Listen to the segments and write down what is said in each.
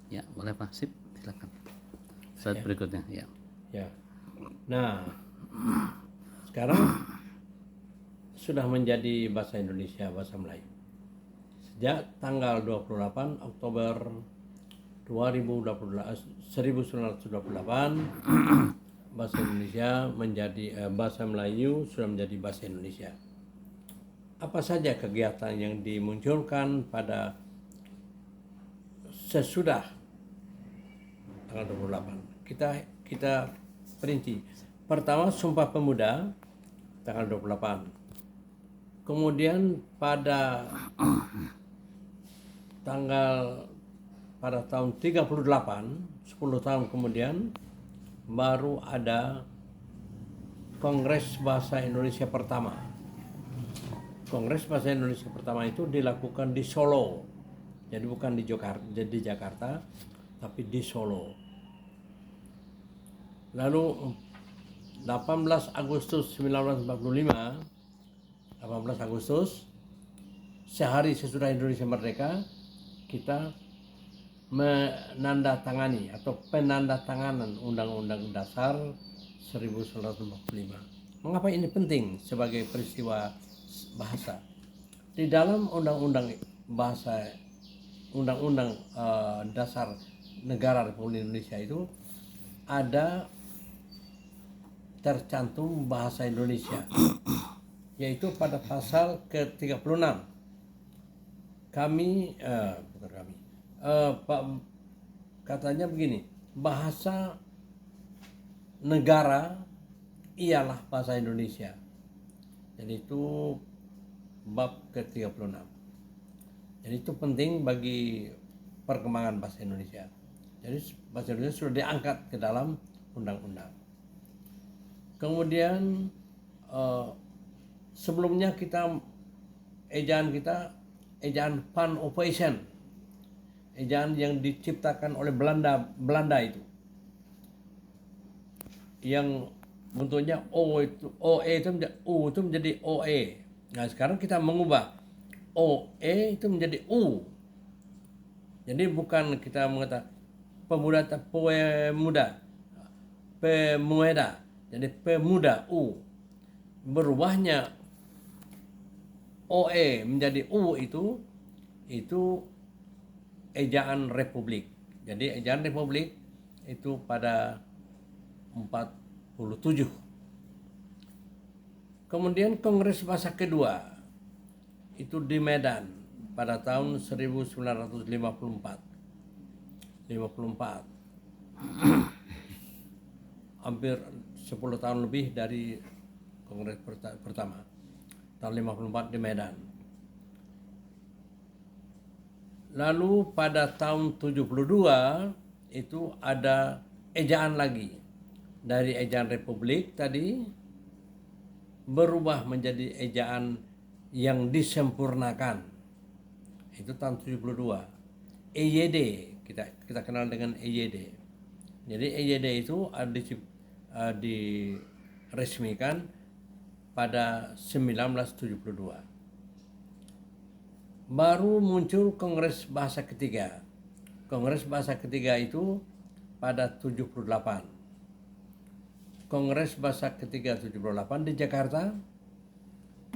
Ya, boleh Pak. Sip, silakan. Slide berikutnya, ya. Ya. Nah, sekarang sudah menjadi bahasa Indonesia, bahasa Melayu. Sejak tanggal 28 Oktober 1928, bahasa Indonesia menjadi bahasa Melayu sudah menjadi bahasa Indonesia. Apa saja kegiatan yang dimunculkan pada sesudah tanggal 28? Kita perinci. Pertama, Sumpah Pemuda tanggal 28. Kemudian pada tahun 38, 10 tahun kemudian baru ada Kongres Bahasa Indonesia pertama. Kongres Bahasa Indonesia pertama itu dilakukan di Solo. Jadi bukan di Jakarta, tapi di Solo. Lalu 18 Agustus 1945, 18 Agustus, sehari sesudah Indonesia merdeka, kita menandatangani atau penandatanganan Undang-Undang Dasar 1945. Mengapa ini penting sebagai peristiwa bahasa? Di dalam Undang-Undang Dasar Negara Republik Indonesia itu ada tercantum bahasa Indonesia, yaitu pada pasal ke-36. Pak katanya begini, bahasa negara ialah bahasa Indonesia. Jadi itu bab ke-36. Jadi itu penting bagi perkembangan bahasa Indonesia. Jadi bahasa Indonesia sudah diangkat ke dalam undang-undang. Kemudian sebelumnya ejaan Pan Operation, ejaan yang diciptakan oleh Belanda itu, yang bentuknya U itu menjadi OE. Nah sekarang kita mengubah OE itu menjadi U. Jadi bukan kita mengatakan pemuda, jadi pemuda U. Berubahnya OE menjadi U itu ejaan Republik. Jadi ejaan Republik itu pada 47. Kemudian Kongres Bahasa kedua itu di Medan pada tahun 1954. Hampir 10 tahun lebih dari Kongres pertama. Tahun 54 di Medan. Lalu pada tahun 72 itu ada ejaan lagi. Dari ejaan Republik tadi berubah menjadi ejaan yang disempurnakan. Itu tahun 72. EYD, kita kenal dengan EYD. Jadi EYD itu diresmikan pada 1972. Baru muncul Kongres Bahasa Ketiga. Kongres Bahasa Ketiga itu pada 78. Kongres Bahasa Ketiga 78 di Jakarta.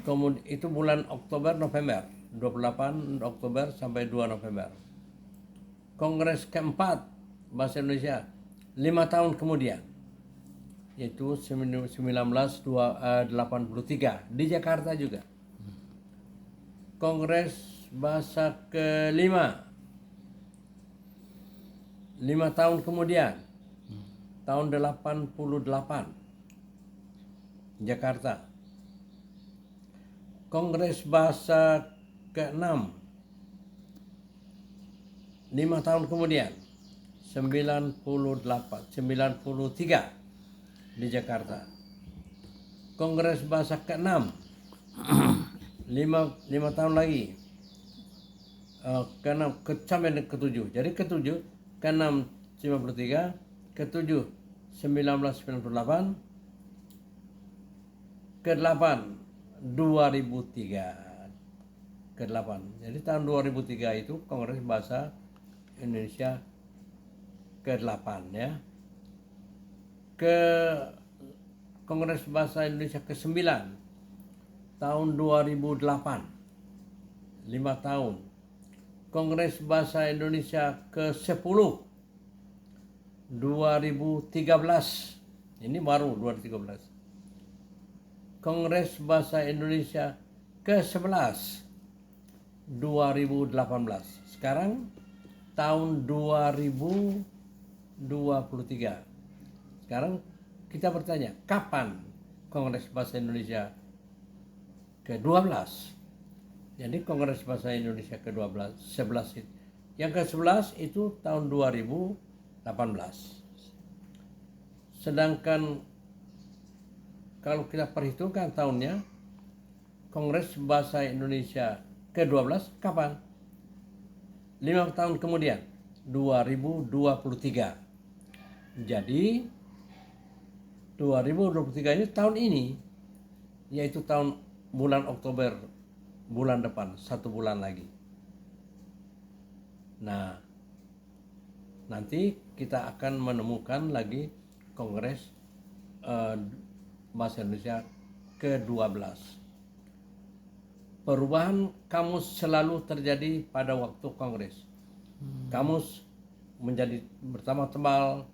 Kemudian itu bulan November, 28 Oktober sampai 2 November. Kongres keempat Bahasa Indonesia 5 tahun kemudian, yaitu 1983 di Jakarta juga. Kongres Bahasa kelima 5 tahun kemudian, tahun 88 Jakarta. Kongres Bahasa ke-6 5 tahun kemudian, 93 di Jakarta. Kongres Bahasa ke-6 5 tahun lagi, sampai ke-7. Jadi ke-7, ke-6 93, ke-7 1998, ke-8 2003. Ke-8. Jadi tahun 2003 itu Kongres Bahasa Indonesia ke-8 ya. Ke Kongres Bahasa Indonesia ke-9 tahun 2008, 5 tahun. Kongres Bahasa Indonesia ke-10 2013, ini baru 2013. Kongres Bahasa Indonesia ke-11 2018. Sekarang tahun 2023. Sekarang kita bertanya, kapan Kongres Bahasa Indonesia ke-12? Jadi Kongres Bahasa Indonesia ke-12, 11 itu. Yang ke-11 itu tahun 2018. Sedangkan kalau kita perhitungkan tahunnya, Kongres Bahasa Indonesia ke-12 kapan? 5 tahun kemudian, 2023. Jadi 2023 ini tahun ini, yaitu tahun bulan Oktober, bulan depan, 1 bulan lagi. Nah, nanti kita akan menemukan lagi Kongres Bahasa Indonesia ke-12. Perubahan kamus selalu terjadi pada waktu kongres. Kamus menjadi bertambah tebal.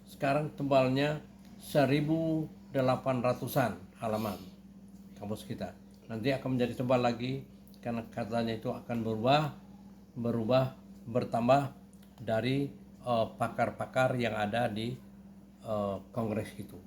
Sekarang tebalnya 1.800-an halaman kamus kita. Nanti akan menjadi tebal lagi karena katanya itu akan bertambah dari pakar-pakar yang ada di kongres itu.